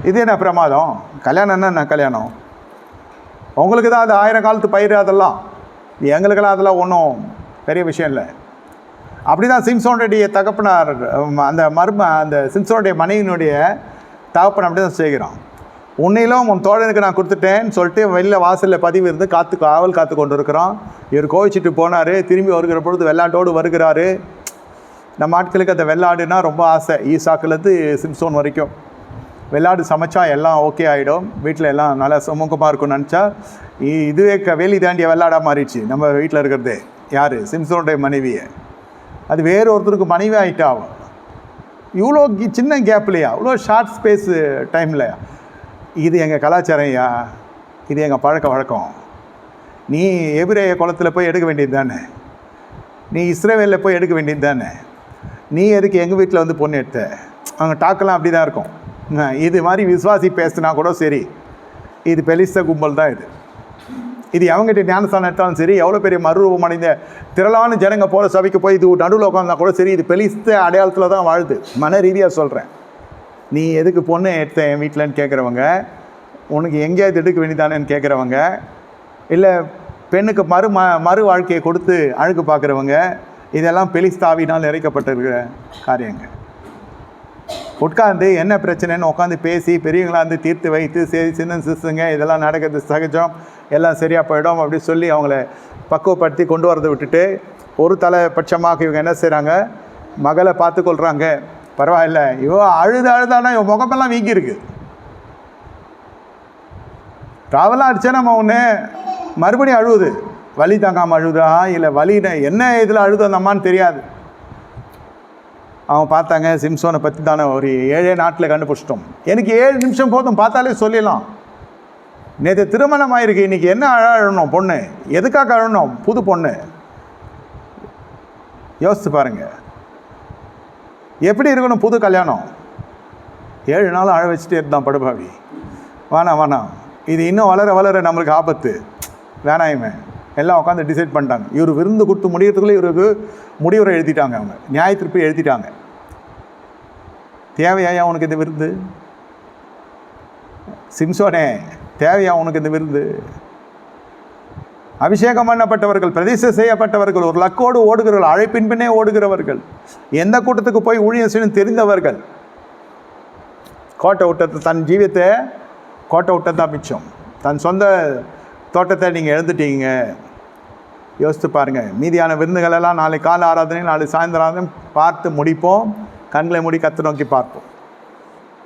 இது என்ன பிரமாதம்? கல்யாணம்னா என்ன கல்யாணம்? உங்களுக்கு தான் அது 1000 காலத்து பயிர், அதெல்லாம் எங்களுக்கெல்லாம் அதெல்லாம் ஒன்றும் பெரிய விஷயம் இல்லை. அப்படி தான் சிம்சோனுடைய தகப்பனார், அந்த சிம்சோனுடைய மனைவியினுடைய தகப்பன் அப்படி தான் செய்கிறான். உன்னையிலும் உன் தோழனுக்கு நான் கொடுத்துட்டேன்னு சொல்லிட்டு வெளியில் வாசலில் பதிவு இருந்து காவல் காத்து கொண்டு இருக்கிறோம். இவர் கோவிச்சிட்டு போனார். திரும்பி வருகிற பொழுது வெள்ளாட்டோடு வருகிறாரு. நம்ம ஆட்களுக்கு அந்த வெள்ளாடுனா ரொம்ப ஆசை. ஈசாக்குலேருந்து சிம்சோன் வரைக்கும் வெள்ளாடு சமைச்சா எல்லாம் ஓகே ஆகிடும், வீட்டில் எல்லாம் நல்லா சுமூகமாக இருக்கும்னு நினச்சா இதுவே வேலி தாண்டிய வெள்ளாடாக மாறிடுச்சு. நம்ம வீட்டில் இருக்கிறது யார்? சிம்சோனுடைய மனைவியை. அது வேறு ஒருத்தருக்கு மனைவி ஆகிட்டா. இவ்வளோ சின்ன கேப்லையா, இவ்வளோ ஷார்ட் ஸ்பேஸு டைமில். இது எங்கள் கலாச்சாரம் ஐயா, இது எங்கள் பழக்க வழக்கம். நீ எபிரேய குளத்தில் போய் எடுக்க வேண்டியது தானே, நீ இஸ்ரேவேலில் போய் எடுக்க வேண்டியது தானே, நீ எதுக்கு எங்கள் வீட்டில் வந்து பொண்ணு எடுத்த? அவங்க டாக்கெல்லாம் அப்படி தான் இருக்கும். இது மாதிரி விசுவாசி பேசுனா கூட சரி, இது பெலிஸ்த கும்பல் தான். இது அவங்ககிட்ட ஞானஸ்தானம் எடுத்தாலும் சரி, எவ்வளோ பெரிய மறுரூபம் அடைந்த திரளான ஜனங்க போகிற சபைக்கு போய் இது நடுவில் உட்காந்தா கூட சரி, இது பெலிஸ்த அடையாளத்தில் தான் வாழுது. மன ரீதியாக சொல்கிறேன். நீ எதுக்கு பொண்ணு எடுத்த என் வீட்டிலன்னு கேட்குறவங்க, உனக்கு எங்கேயாவது எடுக்க வேண்டியதானேன்னு கேட்குறவங்க, இல்லை பெண்ணுக்கு மறு வாழ்க்கையை கொடுத்து அழுக்கு பார்க்குறவங்க, இதெல்லாம் பெலிஸ்தாவினால் நிறைக்கப்பட்டிருக்கிற காரியங்கள். உட்காந்து என்ன பிரச்சனைன்னு உட்காந்து பேசி பெரியவங்களாக இருந்து தீர்த்து வைத்து சின்ன சிசுங்க இதெல்லாம் நடக்கிறது சகஜம், எல்லாம் சரியாக போயிடும் அப்படி சொல்லி அவங்கள பக்குவப்படுத்தி கொண்டு வரதை விட்டுட்டு ஒரு தலைபட்சமாக இவங்க என்ன செய்கிறாங்க? மகளை பார்த்து கொள்கிறாங்க. பரவாயில்ல, இவன் அழுதானா இவன் முகமெல்லாம் வீங்கியிருக்கு. ட்ராவலாக அடித்தா நம்ம ஒன்று மறுபடியும் அழுவுது. வலி தாங்காமல் அழுதா இல்லை வலின என்ன இதில் அழுது அந்தம்மான்னு தெரியாது. அவங்க பார்த்தாங்க, சிம்சோனை பற்றி தானே ஒரு 7 நாட்டில் கண்டுபிடிச்சிட்டோம். எனக்கு 7 நிமிஷம் போதும், பார்த்தாலே சொல்லிடலாம். நேற்று திருமணம் ஆயிருக்கு, இன்றைக்கி என்ன அழணும்? பொண்ணு எதுக்காக அழணும்? புது பொண்ணு. யோசித்து பாருங்கள், எப்படி இருக்கணும் புது கல்யாணம்? 7 நாள் அழ வச்சுட்டே இருந்தான் படுபாவி. வேணாம், இது இன்னும் வளர நம்மளுக்கு ஆபத்து, வேணாயுமே. எல்லாம் உட்காந்து டிசைட் பண்ணிட்டாங்க. இவர் விருந்து கொடுத்து முடியறதுக்குள்ளே இவருக்கு முடிவுரை எழுதிட்டாங்க. அவங்க நியாய தீர்ப்பு எழுதிட்டாங்க. தேவையா உனக்கு இந்த விருந்து? சிம்சோனே, தேவையா உனக்கு இந்த விருந்து? அபிஷேகம் பண்ணப்பட்டவர்கள், பிரதிஷ்டை செய்யப்பட்டவர்கள், ஒரு லக்கோடு ஓடுகிறவர்கள், அழைப்பின் பின்னே ஓடுகிறவர்கள், எந்த கூட்டத்துக்கு போய் ஊழியம் செய்யணும் தெரிந்தவர்கள். கோட்டை விட்டது, தன் ஜீவியத்தை கோட்டை விட்டது தான் மிச்சம். தன் சொந்த தோட்டத்தை நீங்கள் எழுந்துட்டீங்க. யோசித்து பாருங்கள். மீதியான விருந்துகளெல்லாம் நாளை காலை ஆராதனை, நாளை சாயந்தரம் ஆராதனை பார்த்து முடிப்போம். கண்களை மூடி கர்த்தரை நோக்கி பார்ப்போம்.